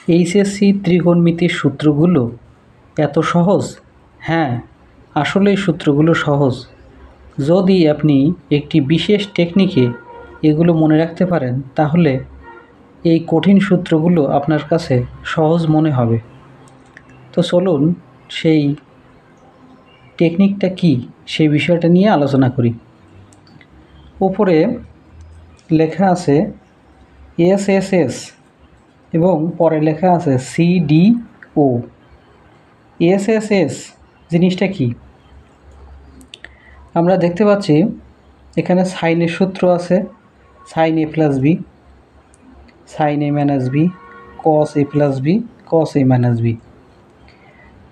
HSC ত্রিকোণমিতির সূত্রগুলো এত সহজ? হ্যাঁ, আসলে এই সূত্রগুলো সহজ। যদি আপনি একটি বিশেষ টেকনিকে এগুলো মনে রাখতে পারেন, তাহলে এই কঠিন সূত্রগুলো আপনার কাছে সহজ মনে হবে। তো চলুন সেই টেকনিকটা কি সেই বিষয়টা নিয়ে আলোচনা করি। উপরে লেখা আছে এসএসএস এবং পরে লেখা আছে সিডিও। এসএসএস জিনিসটা কি? আমরা দেখতে পাচ্ছি এখানে সাইনের সূত্র আছে, sign A plus B, sign A minus B, cos A plus B, cos A minus B.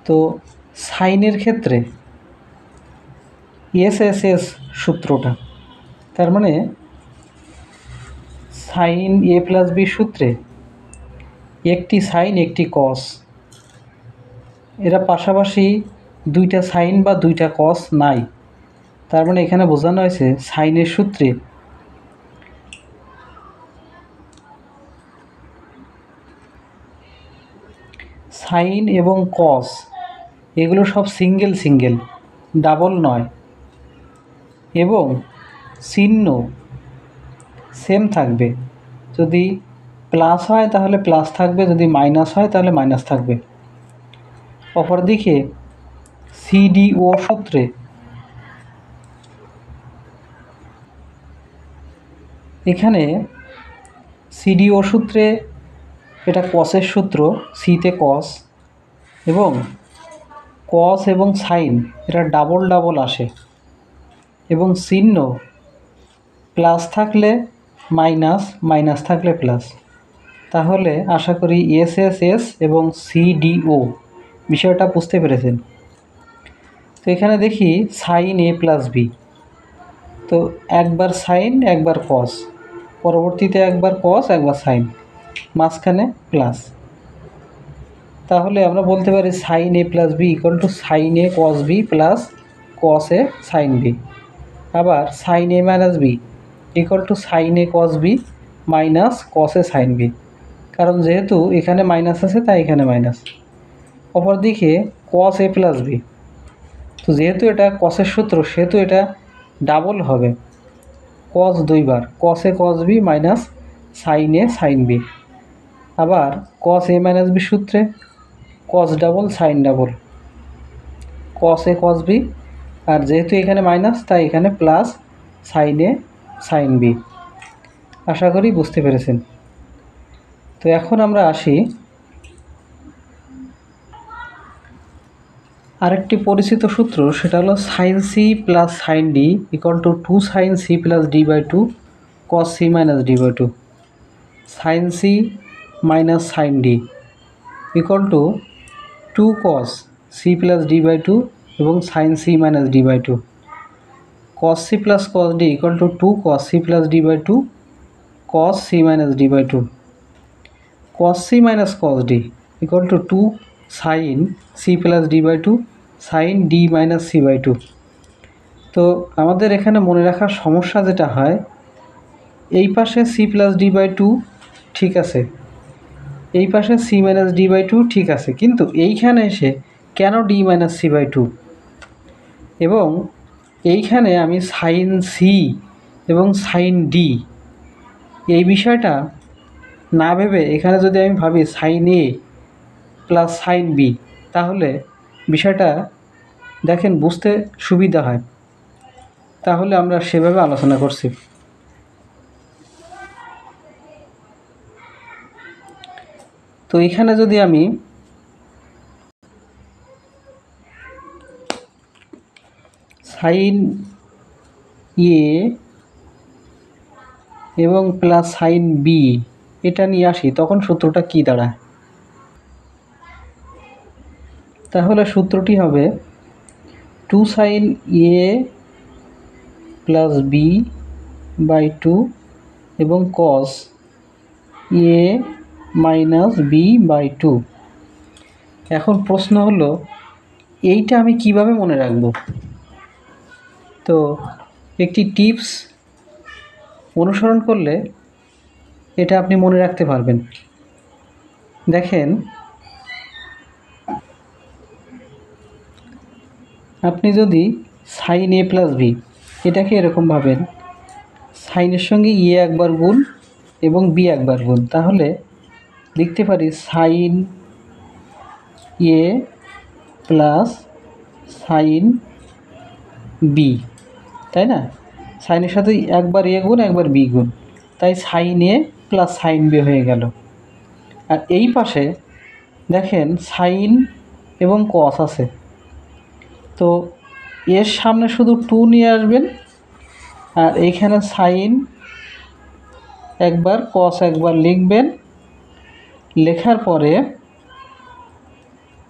তো সাইনের ক্ষেত্রে এসএসএস সূত্রটা, তার মানে সাইন এ প্লাস বি সূত্রে একটি সাইন একটি কস, এরা পাশাপাশি দুইটা সাইন বা দুইটা কস নাই। তার মানে এখানে বোঝানো হয়েছে সাইনের সূত্রে সাইন এবং কস এগুলো সব সিঙ্গেল সিঙ্গেল, ডাবল নয়, এবং চিহ্ন সেম থাকবে। যদি প্লাস হয় তাহলে প্লাস থাকবে, যদি মাইনাস হয় তাহলে মাইনাস থাকবে। অপরদিকে সিডিও সূত্রে এখানে সিডিও সূত্রে এটা কসের সূত্র, সিতে কস, এবং কস এবং সাইন এটা ডাবল ডাবল আসে, এবং চিহ্ন প্লাস থাকলে মাইনাস, মাইনাস থাকলে প্লাস। তাহলে আশা করি এসএসএস এবং সিডিও বিষয়টা বুঝতে পেরেছেন। তো এখানে দেখি সাইন এ প্লাস বি, তো একবার সাইন একবার কস, পরবর্তীতে একবার কস একবার সাইন, মাঝখানে প্লাস। তাহলে আমরা বলতে পারি sine A plus B equal to sine A cos B plus cos A sine B. আবার sine A minus B equal to sine A cos B minus cos A sine B, কারণ যেহেতু এখানে মাইনাস আছে তাই এখানে মাইনাস। অপরদিকে কস A plus B, তো যেহেতু এটা কসের সূত্র সেহেতু এটা ডাবল হবে, কস দুইবার, কস এ cos B minus sign A sine B. আবার কস এ মাইনাস বি সূত্রে কস ডাবল সাইন ডাবল, কস এ কস বি, আর যেহেতু এখানে মাইনাস তাই এখানে plus sign A sine B. আশা করি বুঝতে পেরেছেন। তো এখন আমরা আসি আরেকটি পরিচিত সূত্র, সেটা হলো sine C plus sine D equal to 2 sine C plus D by 2 cos C minus D by 2। Sine C minus sine D equal to 2 cos C plus D by 2 এবং sine C minus D by 2। Cos C plus cos D equal to 2 cos C plus D by 2 cos C minus D by 2। Cos C minus cos D equal to 2 sine C plus D by 2 sine D minus C by 2। তো আমাদের এখানে মনে রাখার সমস্যা যেটা হয়, এই পাশে সি প্লাস ডি বাই 2 ঠিক আছে, এই পাশে সি মাইনাস ডি বাই 2 ঠিক আছে, কিন্তু এইখানে এসে কেন ডি মাইনাস সি বাই 2? এবং এইখানে আমি সাইন সি এবং সাইন ডি এই বিষয়টা না ভেবে এখানে যদি আমি ভাবি sign A plus sine B, তাহলে বিষয়টা দেখেন বুঝতে সুবিধা হয়। তাহলে আমরা সেভাবে আলোচনা করছি। তো এখানে যদি আমি সাইন এ এবং প্লাস সাইন বি এটা নিয়ে আসি, তখন সূত্রটা কি দাঁড়ায়? তাহলে সূত্রটি হবে 2 sine A plus B by 2 এবং cos A minus B by 2। এখন প্রশ্ন হলো এইটা আমি কিভাবে মনে রাখব? তো একটি টিপস অনুসরণ করলে এটা আপনি মনে রাখতে পারবেন। দেখেন আপনি যদি সাইন এ প্লাস বি এটাকে এরকম ভাবেন, সাইনের সঙ্গে এ একবার গুণ এবং বি একবার গুণ, তাহলে লিখতে পারি sine A plus sine B, তাই না? সাইনের সাথে একবার এ গুণ একবার বি গুণ, তাই sign A plus sine B হয়ে গেল। আর এই পাশে দেখেন সাইন এবং কস আছে, তো এর সামনে শুধু 2 নিয়ে আসবেন, আর এইখানে সাইন একবার কস একবার লিখবেন। লেখার পরে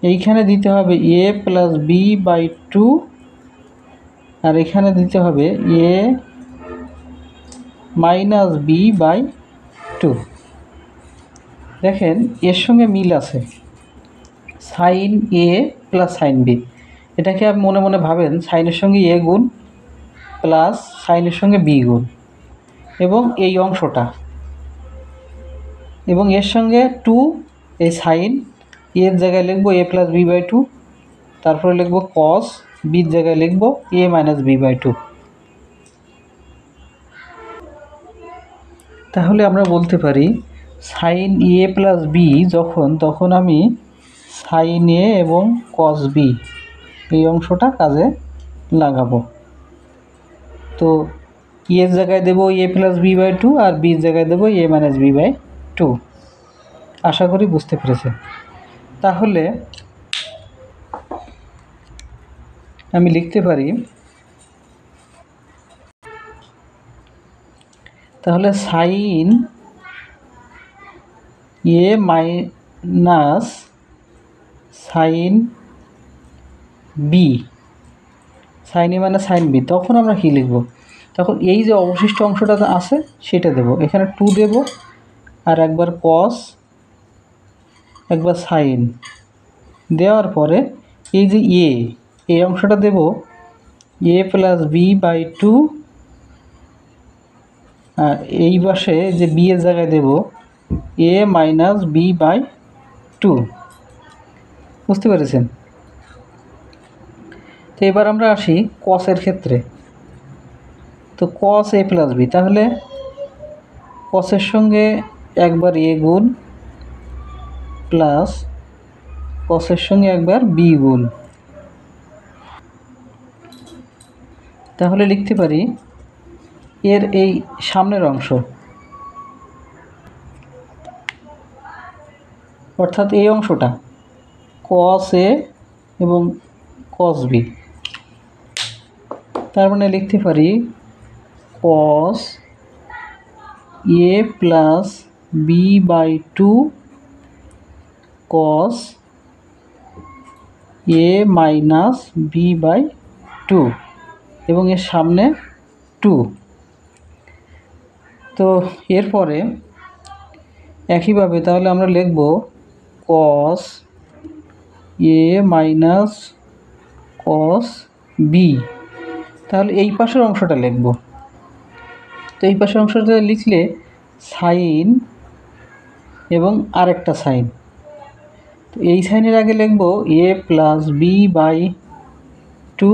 এইখানে দিতে হবে এ প্লাস বি বাই 2, আর এখানে দিতে হবে এ মাইনাস বি বাই 2। দেখেন এর সঙ্গে মিল আছে, sign A plus sine B, এটাকে আপনি মনে মনে ভাবেন সাইনের সঙ্গে এ গুণ প্লাস সাইনের সঙ্গে বি গুণ, এবং এই অংশটা এবং এর সঙ্গে 2, এই সাইন এর জায়গায় লিখব এ প্লাস বি বাই 2, তারপরে লিখব কস, বির জায়গায় লিখব এ মাইনাস বি বাই 2। তাহলে আমরা বলতে পারি সাইন এ প্লাস বি তখন আমি সাইন এ এবং কস বি এই অংশটা কাজে লাগাবো। তো এর জায়গায় দেবো এ প্লাস বি বাই 2 আর বির জায়গায় দেবো এ মাইনাস বি বাই 2। আশা করি বুঝতে পেরেছেন। তাহলে আমি লিখতে পারি, তাহলে sign A minus sine B, sign A minus sine B, তখন আমরা কী লিখব? তখন এই যে অবশিষ্ট অংশটা আছে সেটা দেব, এখানে 2 দেব, আর একবার কস একবার সাইন দেওয়ার পরে এই যে এই অংশটা দেব এ প্লাস বি বাই 2, আর এই পাশে যে বি এর জায়গায় দেব এ মাইনাস বি বাই 2। বুঝতে পেরেছেন? তো এবার আমরা আসি কসের ক্ষেত্রে। তো কস এ প্লাস বি, তাহলে কসের সঙ্গে একবার এ গুণ প্লাস কসের সঙ্গে একবার বি গুণ, তাহলে লিখতে পারি এর এই সামনের অংশ, অর্থাৎ এই অংশটা কস এ এবং কস বি, তার মানে লিখতে পারি cos A plus B by 2 cos A minus B by 2, এবং এর সামনে 2। তো এরপরে একইভাবে তাহলে আমরা লিখব কস এ মাইনাস কস বি, তাহলে এই পাশের অংশটা লিখব। তো এই পাশের অংশটা লিখলে সাইন এবং আরেকটা সাইন, তো এই সাইনের আগে লিখব এ প্লাস বি বাই 2,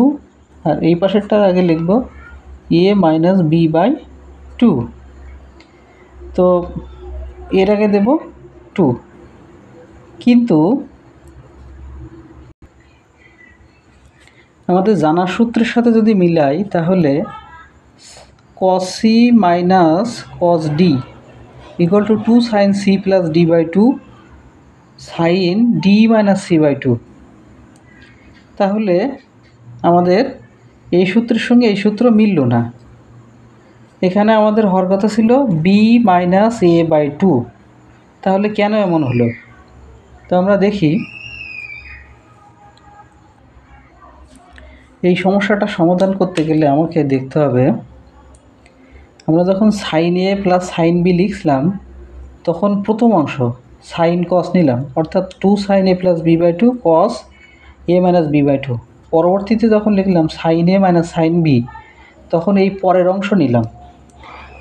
আর এই পাশেরটার আগে লিখব এ মাইনাস বি বাই 2। তো এর আগে দেব 2, কিন্তু আমাদের জানার সূত্রের সাথে যদি মিলাই তাহলে cos c minus cos d equal to 2 sin c plus d by 2 sin d minus c by 2। তাহলে আমাদের এই সূত্রের সঙ্গে এই সূত্র মিলল না, এখানে আমাদের হওয়ার কথা ছিল b মাইনাস a বাই 2, তাহলে কেন এমন হলো? তো আমরা দেখি এই সমস্যাটা সমাধান করতে গেলে আমাকে দেখতে হবে, আমরা যখন sine A plus sine B লিখলাম তখন প্রথম অংশ সাইন কস নিলাম, অর্থাৎ 2 sine A plus B by 2 cos A minus B by 2। পরবর্তীতে যখন লিখলাম sine A minus sine B, তখন এই পরের অংশ নিলাম।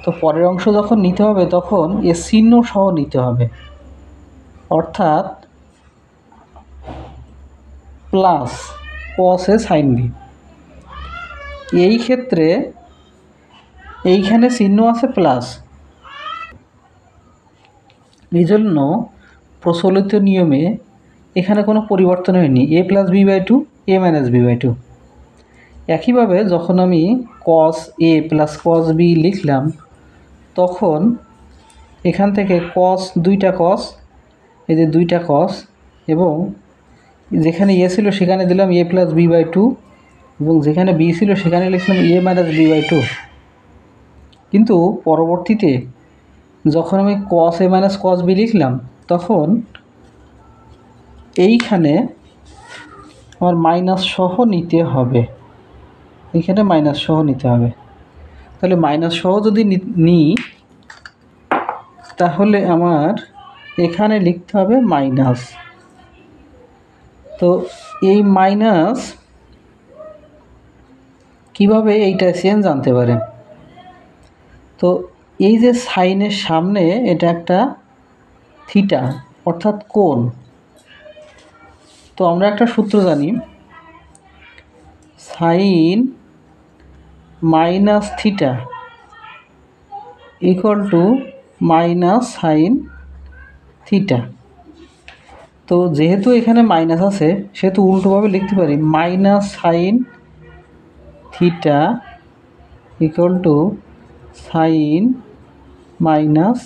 তো পরের অংশ যখন নিতে হবে তখন এর চিহ্ন সহ নিতে হবে। অর্থাৎ plus cos A sine B. এই ক্ষেত্রে এইখানে চিহ্ন আছে প্লাস, এই জন্য প্রচলিত নিয়মে এখানে কোনো পরিবর্তন হয়নি, A plus B by two, A minus B by two. একইভাবে যখন আমি কস এ প্লাস কস বি লিখলাম, তখন এখান থেকে কস, দুইটা কস, এই যে দুইটা কস, এবং যেখানে এ ছিল সেখানে দিলাম এ প্লাস বি বাই টু, এবং যেখানে বি ছিল সেখানে লিখলাম এ মাইনাস বি বাই টু। কিন্তু পরবর্তীতে যখন আমি কস এ মাইনাস কস বি লিখলাম, তখন এইখানে আমার মাইনাস সহ নিতে হবে, এইখানে মাইনাস সহ নিতে হবে। তাহলে মাইনাস সহ যদি নিই, তাহলে আমার এখানে লিখতে হবে মাইনাস। তো এই মাইনাস কিভাবে এইটা চেঞ্জ জানতে পারেন? তো এই যে সাইনের সামনে এটা একটা থিটা, অর্থাৎ কোণ। তো আমরা একটা সূত্র জানি, sine minus theta equal to minus sine theta. তো যেহেতু এখানে মাইনাস আছে, সেহেতু উল্টোভাবে লিখতে পারি minus sine theta equal to sine minus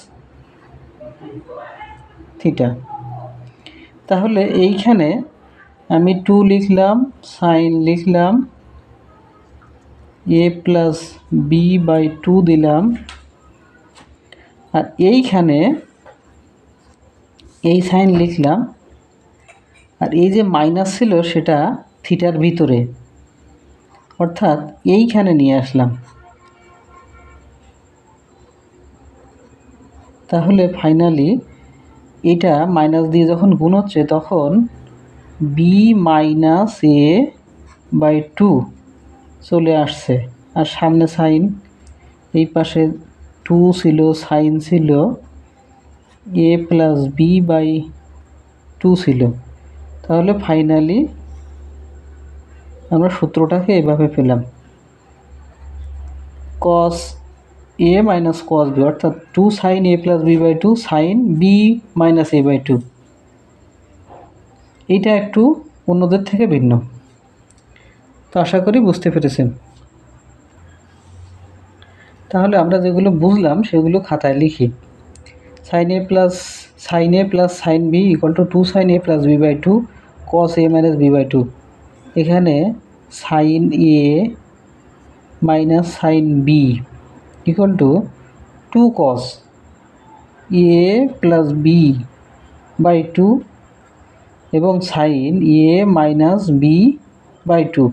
theta. তাহলে এইখানে আমি 2 লিখলাম, সাইন লিখলাম, এ প্লাস বি বাই 2 দিলাম, আর এইখানে এই সাইন লিখলাম, আর এই যে মাইনাস ছিল সেটা থিটার ভিতরে, অর্থাৎ এইখানে নিয়ে আসলাম। তাহলে ফাইনালি এটা মাইনাস দিয়ে যখন গুণ হচ্ছে, তখন বি মাইনাস এ বাই 2 চলে আসছে, আর সামনে সাইন, এই পাশে 2 ছিল, সাইন ছিল, এ প্লাস বি বাই 2 ছিল। তাহলে ফাইনালি আমরা সূত্রটাকে এভাবে পেলাম, কস এ মাইনাস কস বি, অর্থাৎ 2 sine A plus B by 2 sine B minus A by 2। এইটা একটু অন্যদের থেকে ভিন্ন। তো আশা করি বুঝতে পেরেছেন। তাহলে আমরা যেগুলো বুঝলাম সেগুলো খাতায় লিখি। Sine A plus sine B equal to 2 sine A plus B by 2 cos A minus B by 2। এখানে sine A minus sine B equal to 2 cos A plus B by 2 এবং sine A minus B by 2,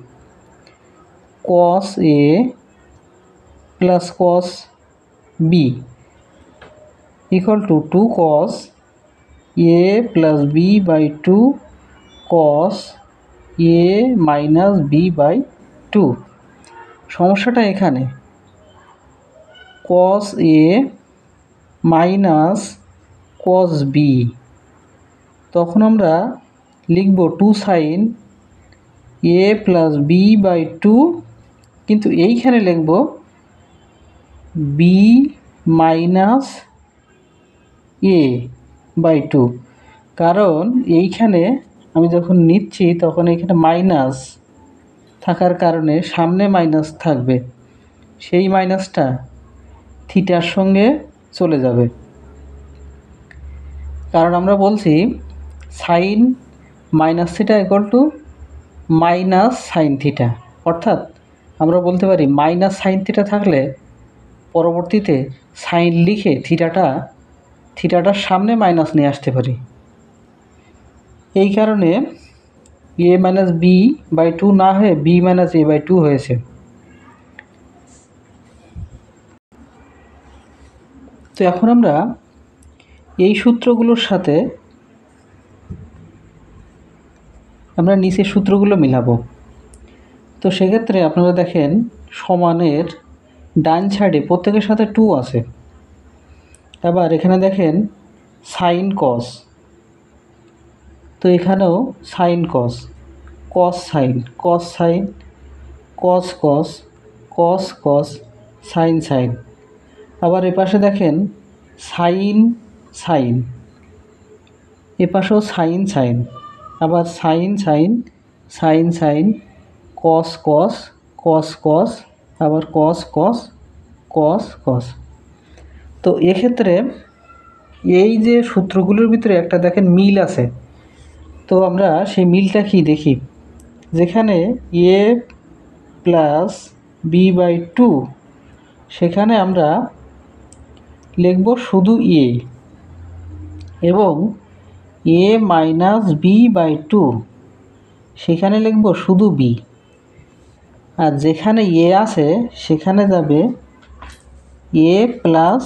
cos A plus cos B equal to 2 cos A plus B by 2 cos A minus B by 2। সমস্যাটা এখানে, কস A minus cos B, তখন আমরা লিখব 2 sine A plus B by 2, কিন্তু এইখানে লিখব B minus A by 2, কারণ এইখানে আমি যখন নিচ্ছি তখন এইখানে মাইনাস থাকার কারণে সামনে মাইনাস থাকবে, সেই মাইনাসটা থিটার সঙ্গে চলে যাবে। কারণ আমরা বলছি sine minus theta equal to minus sine theta, অর্থাৎ আমরা বলতে পারি মাইনাস সাইন থিটা থাকলে পরবর্তীতে সাইন লিখে থিটাটার সামনে মাইনাস নিয়ে আসতে পারি। এই কারণে এ মাইনাস বি বাই 2 না হয়ে বি মাইনাস এ বাই 2 হয়েছে। তো এখন আমরা এই সূত্রগুলোর সাথে আমরা নিচের সূত্রগুলো মিলাবো। তো সেক্ষেত্রে আপনারা দেখেন সমানের ডান সাইডে প্রত্যেকের সাথে 2 আছে। আবার এখানে দেখেন সাইন কস, তো এখানেও sine cos, cos sine, cos sine, cos cos, cos cos, sine sine. আবার এপাশে দেখেন সাইন সাইন, এপাশেও সাইন সাইন, আবার sine sine, sine sine, cos cos, cos cos, আবার কস কস, কস কস। তো এক্ষেত্রে এই যে সূত্রগুলোর ভিতরে একটা দেখেন মিল আছে। তো আমরা সেই মিলটা কি দেখি, যেখানে এ প্লাস বি বাই টু, সেখানে আমরা লিখব শুধু এ, এবং এ মাইনাস বি বাই টু, সেখানে লিখব শুধু বি। আর যেখানে এ আছে সেখানে যাবে এ প্লাস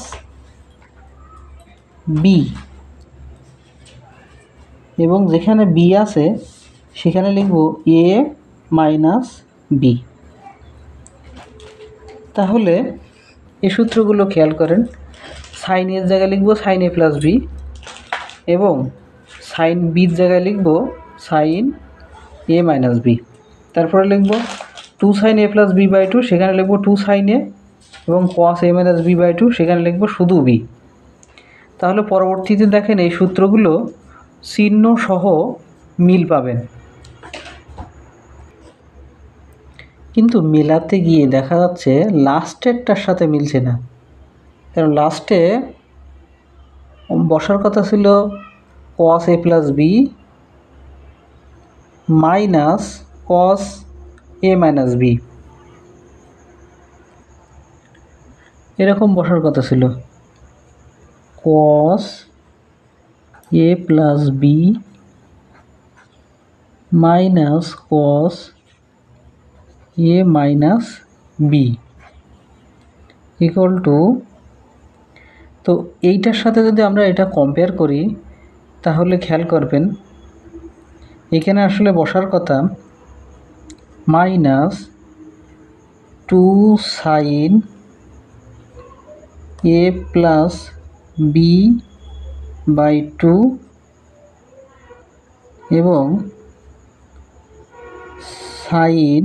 বি, এবং যেখানে বি আছে সেখানে লিখব এ মাইনাস বি। তাহলে এই সূত্রগুলো খেয়াল করেন, সাইন এর জায়গায় লিখব সাইন এ প্লাস বি, এবং সাইন বির জায়গায় লিখব সাইন এ মাইনাস বি। তারপরে লিখব two sine A plus B by two, সেখানে লিখব টু সাইন এ, এবং cos A minus B by two, সেখানে লিখব শুধু বি। তাহলে পরবর্তীতে দেখেন এই সূত্রগুলো চিহ্ন সহ মিল পাবেন, কিন্তু মেলাতে গিয়ে দেখা যাচ্ছে লাস্টেরটার সাথে মিলছে না। কারণ লাস্টে বসার কথা ছিল cos A plus B minus cos A minus B, এরকম বসার কথা ছিল, cos A plus B minus cos A minus B equal to. তো এইটার সাথে যদি আমরা এটা কম্পেয়ার করি তাহলে খেয়াল করবেন এখানে আসলে বসার কথা minus two sine A plus B by two, এবং sine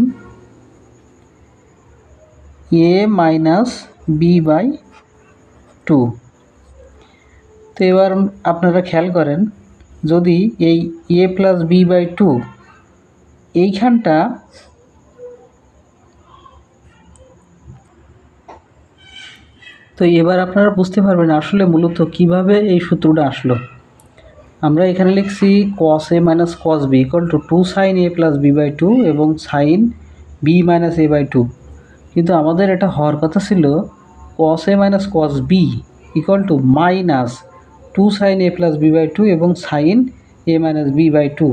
A minus B by two. তো এবার আপনারা খেয়াল করেন, যদি এই A plus B by two এইখানটা তো এবার আপনারা বুঝতে পারবেন আসলে মূলত কিভাবে এই সূত্রটা আসলো। আমরা এখানে লিখছি cos A minus cos B equal to two sine A plus B by two এবং sine B minus A by two, কিন্তু আমাদের এটা হওয়ার কথা ছিল cos A minus cos B equal to minus two sine A plus B by two এবং sine A minus B by two.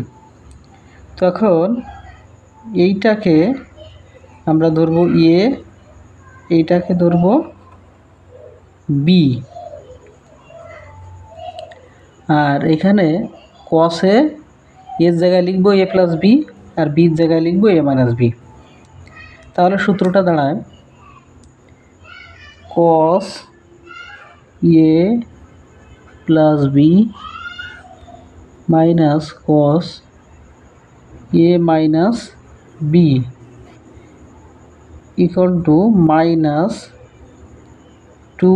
তখন এইটাকে আমরা ধরব এ, এইটাকে ধরব বি, আর এখানে কসে এর জায়গায় লিখব এ প্লাস বি, আর বির জায়গায় লিখব এ মাইনাস বি। তাহলে সূত্রটা দাঁড়ায় cos A plus B minus cos A minus B equal to minus two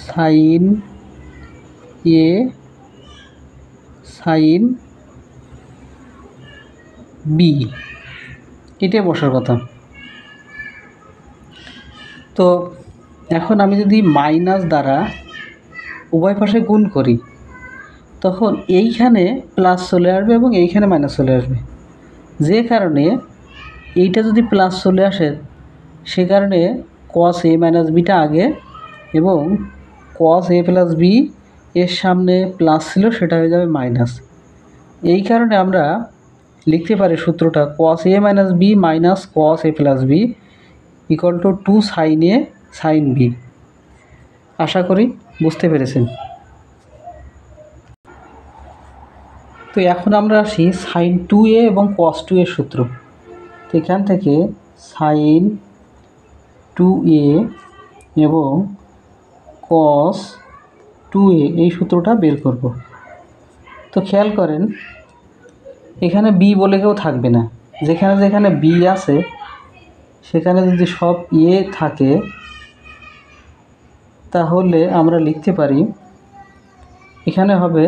sine A sine B, এটাই বসার কথা। তো এখন আমি যদি মাইনাস দ্বারা উভয় পাশে গুণ করি তখন এইখানে প্লাস চলে আসবে এবং এইখানে মাইনাস চলে আসবে, যে কারণে এইটা যদি প্লাস চলে আসে সে কারণে কস এ মাইনাস বিটা আগে, এবং কস এ প্লাস বি এর সামনে প্লাস ছিল সেটা হয়ে যাবে মাইনাস। এই কারণে আমরা লিখতে পারি সূত্রটা cos A minus B minus cos A plus B equal to two sine A sine B. আশা করি বুঝতে পেরেছেন। তো এখন আমরা আসি সাইন টু এ এবং কস টু এর সূত্র। তো এখান থেকে সাইন টু এ এবং কস টু এ এই সূত্রটা বের করব। তো খেয়াল করেন এখানে বি বলে কেউ থাকবে না, যেখানে যেখানে বি আছে সেখানে যদি সব এ থাকে তাহলে আমরা লিখতে পারি এখানে হবে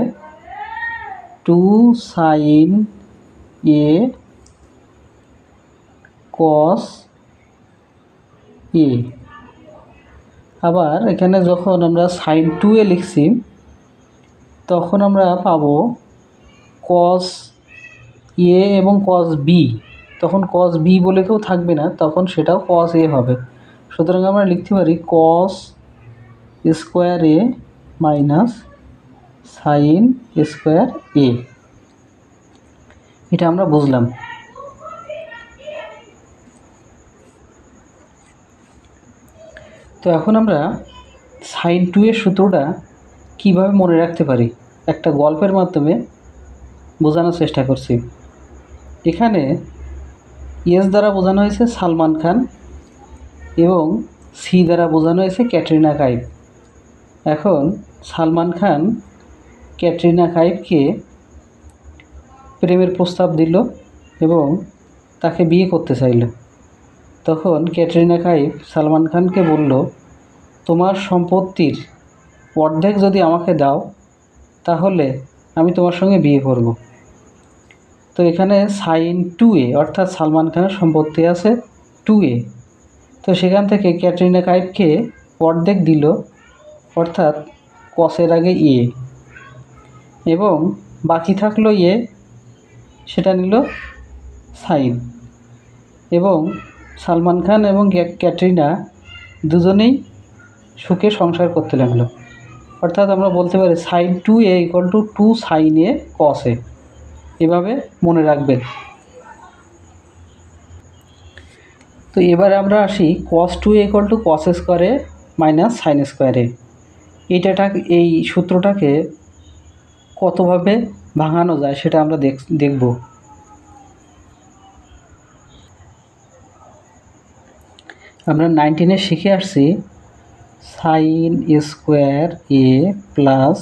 2 sin a cos a। আবার এখানে যখন আমরা sin 2a লিখছি তখন আমরা পাবো cos a এবং cos b, তখন cos b বলে কেউ থাকবে না, তখন সেটাও cos a হবে। সুতরাং আমরা লিখতে পারি cos square a minus sin square a। এটা আমরা বুঝলাম। তো এখন আমরা sin 2 এর সূত্রটা কিভাবে মনে রাখতে পারি একটা গল্পের মাধ্যমে বোঝানোর চেষ্টা করছি। এখানে এস দ্বারা বোঝানো হয়েছে সালমান খান এবং সি দ্বারা বোঝানো হয়েছে ক্যাটরিনা কাইফ। এখন সালমান খান ক্যাটরিনা কাইফকে প্রেমের প্রস্তাব দিল এবং তাকে বিয়ে করতে চাইল। তখন ক্যাটরিনা কাইফ সালমান খানকে বলল, তোমার সম্পত্তির অর্ধেক যদি আমাকে দাও তাহলে আমি তোমার সঙ্গে বিয়ে করব। তো এখানে sin 2a অর্থাৎ সালমান খানের সম্পত্তি আছে 2a, তো সেখান থেকে ক্যাটরিনা কাইফকে অর্ধেক দিল অর্থাৎ কসের আগে এ, এবং বাকি থাকলো এ, সেটা নিল সাইন। এবং সালমান খান এবং ক্যাটরিনা দুজনেই সুখে সংসার করতে লাগলো। অর্থাৎ আমরা বলতে পারি sin 2a = 2 sin a cos a। এভাবে মনে রাখবেন। তো এবারে আমরা আসি cos 2a = cos square a minus sin square a। এই সূত্রটাকে কতভাবে ভাঙানো যায় সেটা আমরা দেখব। আমরা 19-এ শিখে আসছি sin square a plus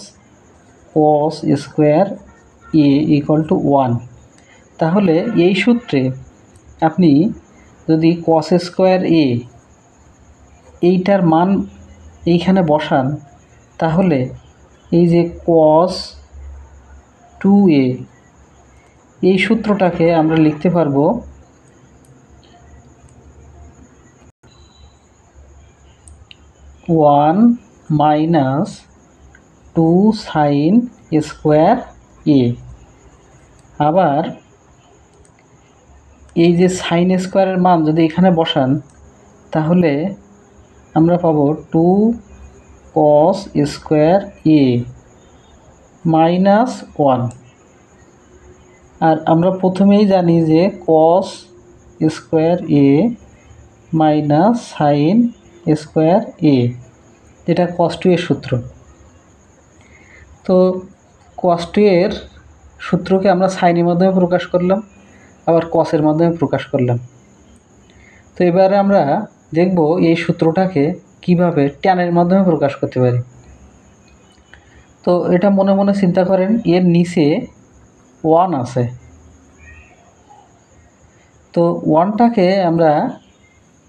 cos square a = 1। তাহলে এই সূত্রে আপনি যদি cos স্কোয়ার a এইটার মান এইখানে বসান তাহলে এই যে cos 2a এই সূত্রটাকে আমরা লিখতে পারবো 1 মাইনাস 2 sin স্কোয়ার a। আবার এই যে sin স্কোয়ারের মান যদি এখানে বসান তাহলে আমরা পাবো 2 cos স্কোয়ার a মাইনাস 1। আর আমরা প্রথমেই জানি যে cos square a minus sin square a, এটা cos 2 এর সূত্র। তো cos 2 এর সূত্রকে আমরা সাইনের মাধ্যমে প্রকাশ করলাম, আবার cos-এর মাধ্যমে প্রকাশ করলাম। তো এবারে আমরা দেখব এই সূত্রটাকে কিভাবে ট্যানের মাধ্যমে প্রকাশ করতে পারি। তো এটা মনে মনে চিন্তা করেন, এর নিচে 1 আছে, তো 1টাকে আমরা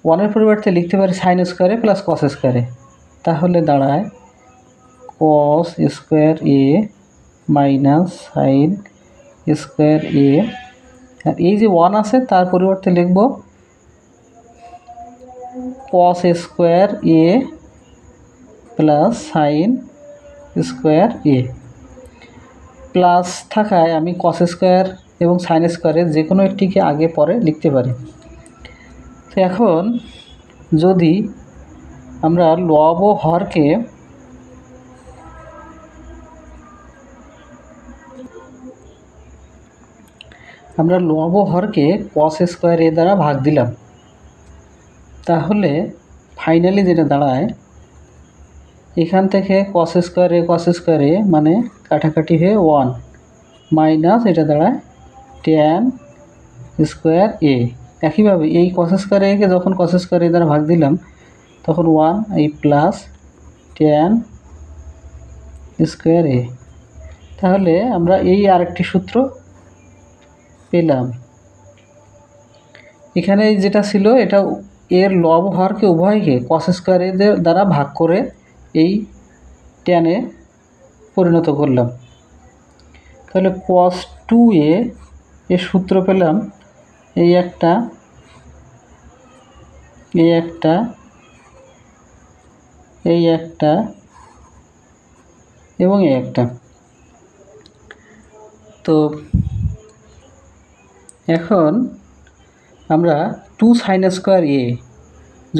1-এর পরিবর্তে লিখতে পারি sin square a plus cos square a। তাহলে দাঁড়ায় cos square a minus sin square a। আর এই যে 1 আছে তার পরিবর্তে লিখব cos square a plus sin square a। Plus থাকায় আমি cos স্কোয়ার এবং sin স্কোয়ারের যে কোনো একটিকে আগে পরে লিখতে পারি। তো এখন যদি আমরা লব ও হরকে cos স্কোয়ার a দ্বারা ভাগ দিলাম, তাহলে ফাইনালি যেটা দাঁড়ায় এখান থেকে cos স্কোয়ার a মানে কাটাকাটি হয়ে 1 মাইনাস এটা দাঁড়ায় tan স্কোয়ার a। একইভাবে এই cos স্কোয়ার a কে যখন cos স্কোয়ার a দ্বারা ভাগ দিলাম তখন 1 এই প্লাস tan স্কোয়ার a। তাহলে আমরা এই আরেকটি সূত্র পেলাম। এখানে যেটা ছিল এটা এর লব হরকে উভয়কে কস স্কোয়ারের দ্বারা ভাগ করে এই ট্যানে পরিণত করলাম। তাহলে cos 2a এর সূত্র পেলাম এই একটা, এই একটা, এই একটা এবং এই একটা। তো এখন আমরা 2 sin স্কোয়ার a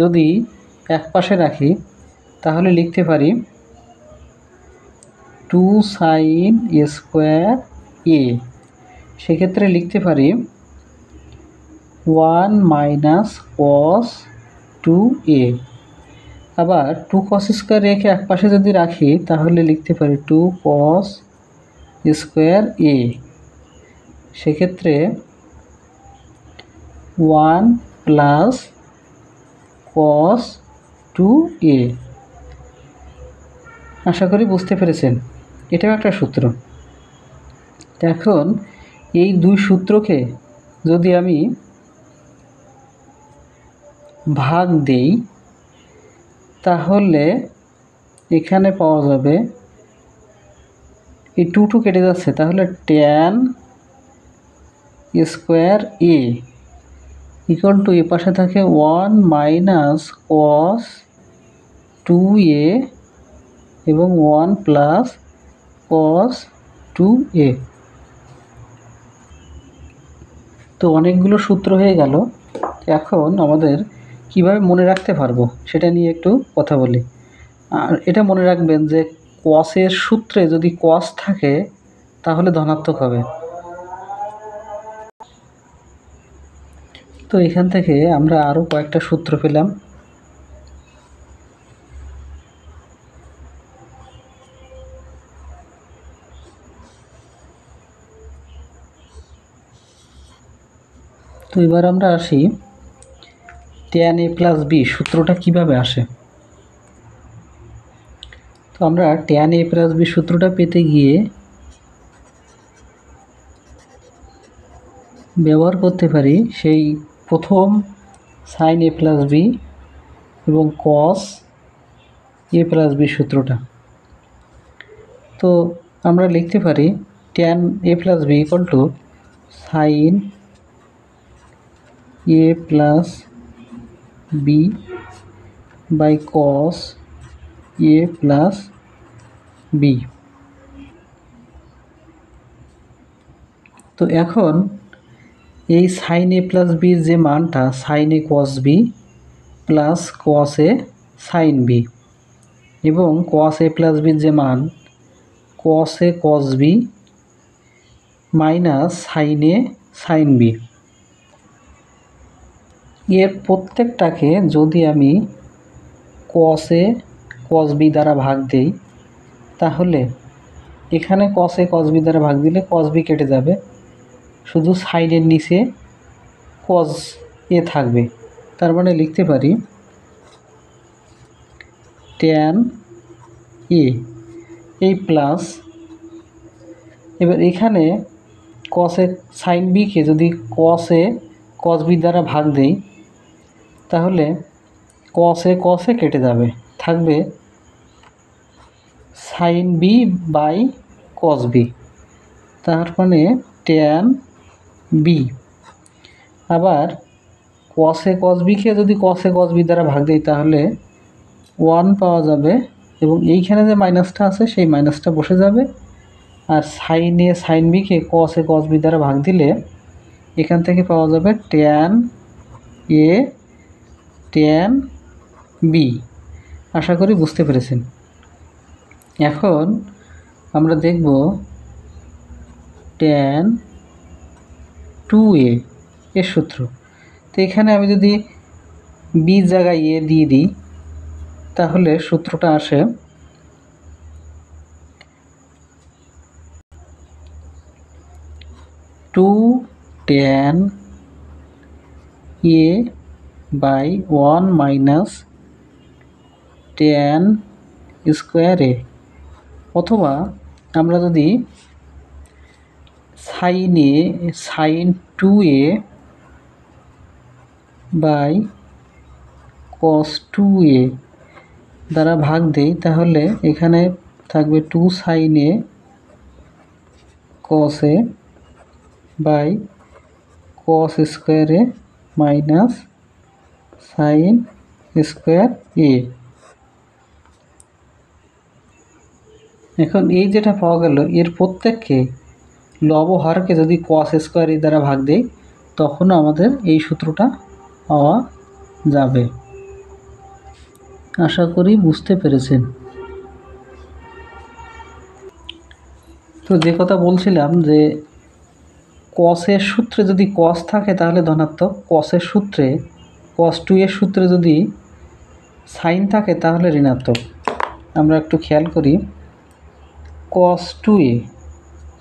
যদি এক পাশে রাখি তাহলে লিখতে পারি 2 sin স্কোয়ার a, সেক্ষেত্রে লিখতে পারি 1 মাইনাস cos 2a। আবার 2 cos স্কোয়ার রেখে এক পাশে যদি রাখি তাহলে লিখতে পারি 2 cos স্কোয়ার a, সেক্ষেত্রে 1 প্লাস cos 2a। আশা করি বুঝতে পেরেছেন, এটাও একটা সূত্র। এখন এই দুই সূত্রকে যদি আমি ভাগ দেই তাহলে এখানে পাওয়া যাবে, এই 2 কেটে যাচ্ছে, তাহলে tan square a equal to এ পাশে থাকে 1 মাইনাস cos 2a এবং 1 প্লাস cos 2a। তো অনেকগুলো সূত্র হয়ে গেল। এখন আমাদের কিভাবে মনে রাখতে পারবো সেটা নিয়ে একটু কথা বলি। আর এটা মনে রাখবেন যে কসের সূত্রে যদি কস থাকে তাহলে ধনাত্মক হবে। তো এখান থেকে আমরা আরও কয়েকটা সূত্র পেলাম। তো এবার আমরা আসি tan a প্লাস b সূত্রটা কিভাবে আসে। তো আমরা tan a প্লাস b সূত্রটা পেতে গিয়ে ব্যবহার করতে পারি সেই প্রথম sin a প্লাস b এবং cos a প্লাস b সূত্রটা। তো আমরা লিখতে পারি tan a plus b equal to sin a plus b by cos a plus b। তো এখন এই sin a প্লাস বির যে মানটা sin a cos b plus cos a sin b এবং cos a প্লাস বির যে মান cos a cos b minus sin a sin b, এর প্রত্যেকটাকে যদি আমি cos a cos b দ্বারা ভাগ দেই তাহলে এখানে cos a cos b দ্বারা ভাগ দিলে cos b কেটে যাবে, শুধু সাইনের নিচে cos a থাকবে। তার মানে লিখতে পারি tan a এই প্লাস, এবার এখানে cos a sin b কে যদি cos a cos b দ্বারা ভাগ দেই তাহলে cos a কেটে যাবে, থাকবে sin b by cos b, তার মানে tan b। আবার cos a cos b কে যদি cos a cos b দ্বারা ভাগ দেই তাহলে 1 পাওয়া যাবে এবং এইখানে যে মাইনাসটা আছে সেই মাইনাসটা বসে যাবে। আর sin a sin b K cos a cos b দ্বারা ভাগ দিলে এখান থেকে পাওয়া যাবে tan a tan b। আশা করি বুঝতে পেরেছেন। এখন আমরা দেখব tan 2a এর সূত্র। তো এখানে আমি যদি b জায়গায় a দিয়ে দিই তাহলে সূত্রটা আসে 2 tan a by 1 minus tan square a, অথবা আমরা যদি sin 2a by cos 2a দ্বারা ভাগ দেই, তাহলে এখানে থাকবে 2 sin a cos a by cos square a minus sin square a। এখন এই যেটা পাওয়া গেল, এর প্রত্যেককে লব ও হরকে যদি cos স্কোয়ার a দ্বারা ভাগ দেই, তখন আমাদের এই সূত্রটা পাওয়া যাবে। আশা করি বুঝতে পেরেছেন। তো যে কথা বলছিলাম যে কসের সূত্রে যদি কস থাকে তাহলে ধনাত্মক, কসের সূত্রে cos 2 এর সূত্রে যদি সাইন থাকে তাহলে ঋণাত্মক। আমরা একটু খেয়াল করি, cos 2a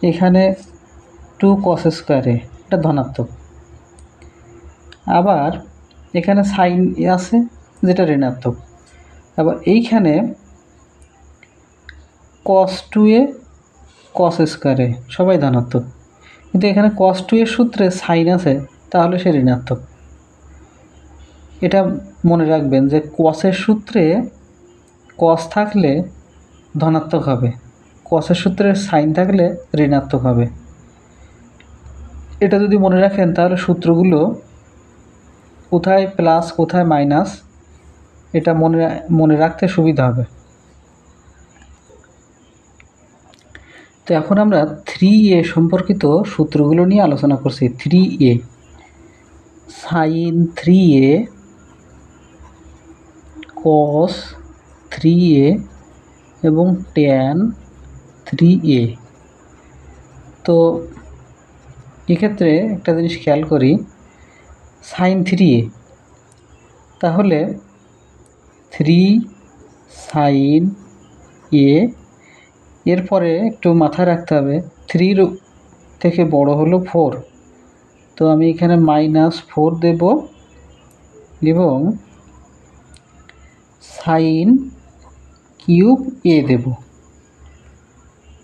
এখানে 2 cos স্কোয়ার a, এটা ধনাত্মক। আবার এখানে সাইন আছে যেটা ঋণাত্মক। আবার এইখানে cos 2a cos square a সবাই ধনাত্মক, কিন্তু এখানে cos 2 এর সূত্রে সাইন আছে, তাহলে সে ঋণাত্মক। এটা মনে রাখবেন যে কসের সূত্রে কস থাকলে ধনাত্মক হবে, কসের সূত্রে সাইন থাকলে ঋণাত্মক হবে। এটা যদি মনে রাখেন তাহলে সূত্রগুলো কোথায় প্লাস কোথায় মাইনাস এটা মনে রাখতে সুবিধা হবে। তো এখন আমরা 3a সম্পর্কিত সূত্রগুলো নিয়ে আলোচনা করছি। 3a sin 3a cos 3a এবং tan 3a। তো এক্ষেত্রে একটা জিনিস খেয়াল করি, sin 3a তাহলে 3 sin a, এরপরে একটু মাথায় রাখতে হবে 3 থেকে বড় হলো 4, তো আমি এখানে -4 দেব এবং sin কিউব a দেব।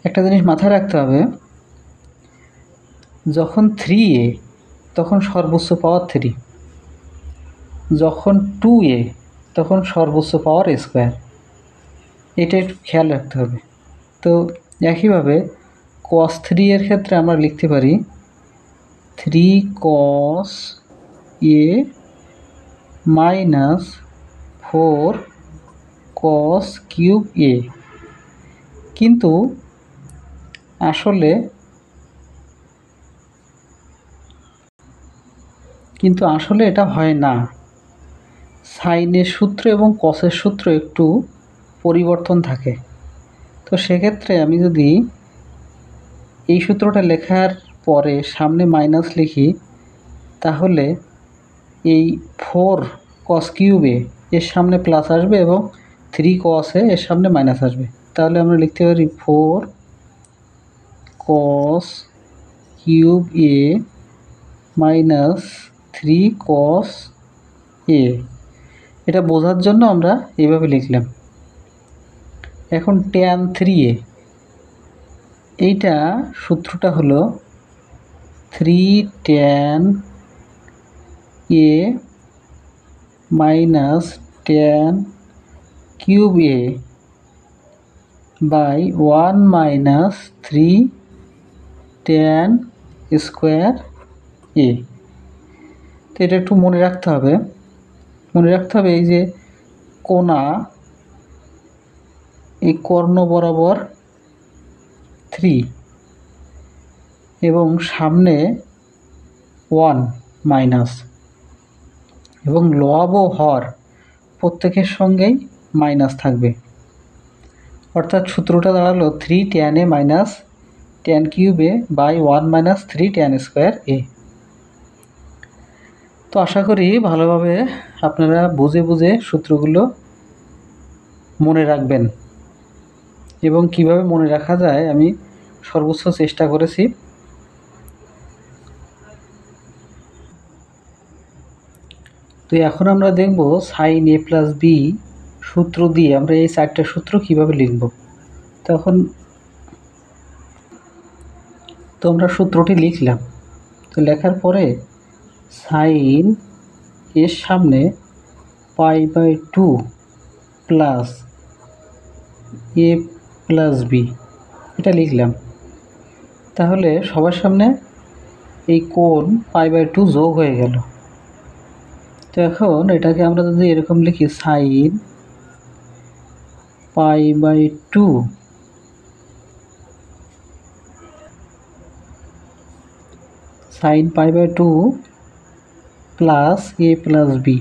একটা জিনিস মাথায় রাখতে হবে, যখন 3a তখন সর্বোচ্চ পাওয়ার 3, যখন 2a তখন সর্বোচ্চ পাওয়ার স্কোয়ার, এটা একটু খেয়াল রাখতে হবে। তো একইভাবে cos 3 এর ক্ষেত্রে আমরা লিখতে পারি 3 cos a minus 4 cos cube a, কিন্তু আসলে এটা হয় না। সাইনের সূত্র এবং কসের সূত্র একটু পরিবর্তন থাকে। তো সেক্ষেত্রে আমি যদি এই সূত্রটা লেখার পরে সামনে মাইনাস লিখি, তাহলে এই 4 cos কিউব a এর সামনে প্লাস আসবে এবং 3 cos a এর সামনে মাইনাস আসবে। তাহলে আমরা লিখতে পারি 4 cos cube a minus 3 cos a। এটা বোঝার জন্য আমরা এইভাবে লিখলাম। এখন tan 3a, এইটা সূত্রটা হলো 3 tan a minus tan cube a by 1 minus 3 tan square a। তো এটা একটু মনে রাখতে হবে। এই যে কোণা, এই কর্ণ বরাবর 3 এবং সামনে 1 মাইনাস, এবং লব ও হর প্রত্যেকের সঙ্গেই মাইনাস থাকবে। অর্থাৎ সূত্রটা দাঁড়ালো 3 tan a minus tan cube a by 1 minus 3 tan square a। তো আশা করি ভালোভাবে আপনারা বুঝে সূত্রগুলো মনে রাখবেন, এবং কিভাবে মনে রাখা যায় আমি সর্বোচ্চ চেষ্টা করেছি। তো এখন আমরা দেখব sin a প্লাস b সূত্র দিয়ে আমরা এই 4টা সূত্র কিভাবে লিখব। তখন তো আমরা সূত্রটি লিখলাম। তো লেখার পরে সাইন এর সামনে π/2 প্লাস a প্লাস বি এটা লিখলাম। তাহলে সবার সামনে এই কোণ π/2 যোগ হয়ে গেল। তো এখন এটাকে আমরা যদি এরকম লিখি sine π/2 plus a plus B.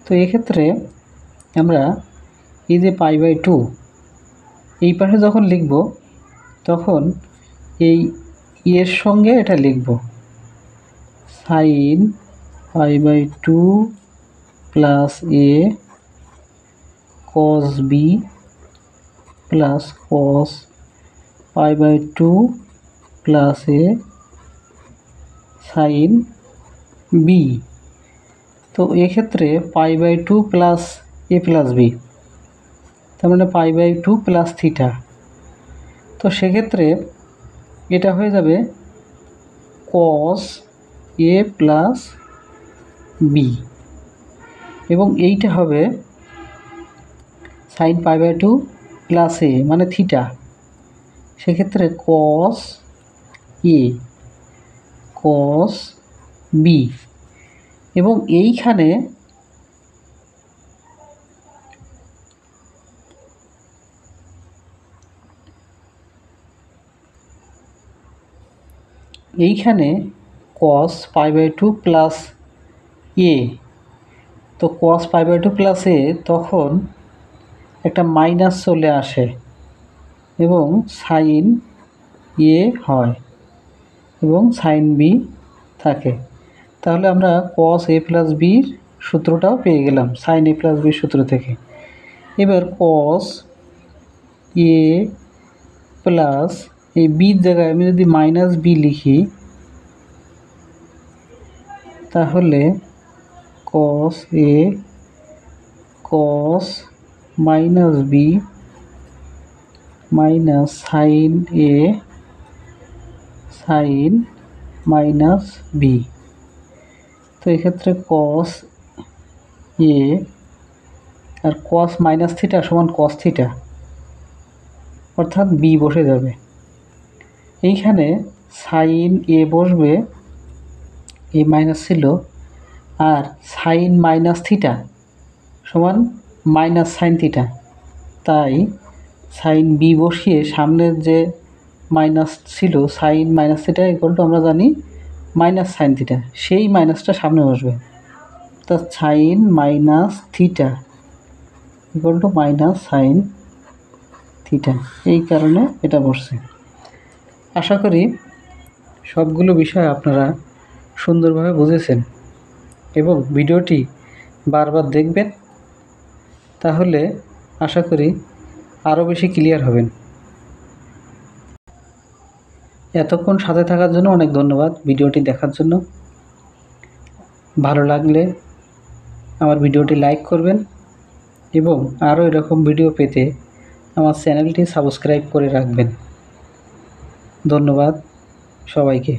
তো এক্ষেত্রে আমরা এই যে π/2 এই পাশে যখন লিখব তখন এই এর সঙ্গে এটা লিখব sine π/2 plus a cos b plus cos π/2 plus a sine b। তো এক্ষেত্রে π/2 প্লাস a প্লাস b তার মানে π/2 প্লাস থিটা। তো সেক্ষেত্রে এটা হয়ে যাবে cos a প্লাস b এবং এইটা হবে সাইন π/2 প্লাস a মানে থিটা। সেক্ষেত্রে cos a cos b এবং এইখানে cos π/2 প্লাস a। তো cos π/2 প্লাস a তখন একটা মাইনাস চলে আসে এবং সাইন a হয় এবং সাইন b থাকে। তাহলে আমরা cos a প্লাস বির সূত্রটাও পেয়ে গেলাম সাইন a প্লাস বির সূত্র থেকে। এবার cos a প্লাস এই বির জায়গায় আমি যদি মাইনাস বি লিখি তাহলে cos a cos minus B minus sine a sine minus B. তো এক্ষেত্রে cos a আর cos মাইনাস থিটা সমান cos থিটা অর্থাৎ b বসে যাবে। এইখানে সাইন a বসবে, এই মাইনাস ছিল, আর সাইন মাইনাস থিটা সমান মাইনাস সাইন থিটা, তাই সাইন বি বসিয়ে সামনের যে মাইনাস ছিল sine minus theta equal to আমরা জানি মাইনাস সাইন থিটা, সেই মাইনাসটা সামনে বসবে। তা sine minus theta equal to minus sine theta, এই কারণে এটা বসছে। আশা করি সবগুলো বিষয় আপনারা সুন্দরভাবে বুঝেছেন এবং ভিডিওটি বারবার দেখবেন, তাহলে আশা করি আরও বেশি ক্লিয়ার হবেন। এতক্ষণ সাথে থাকার জন্য অনেক ধন্যবাদ। ভিডিওটি দেখার জন্য ভালো লাগলে আমার ভিডিওটি লাইক করবেন এবং আরও এরকম ভিডিও পেতে আমার চ্যানেলটি সাবস্ক্রাইব করে রাখবেন। ধন্যবাদ সবাইকে।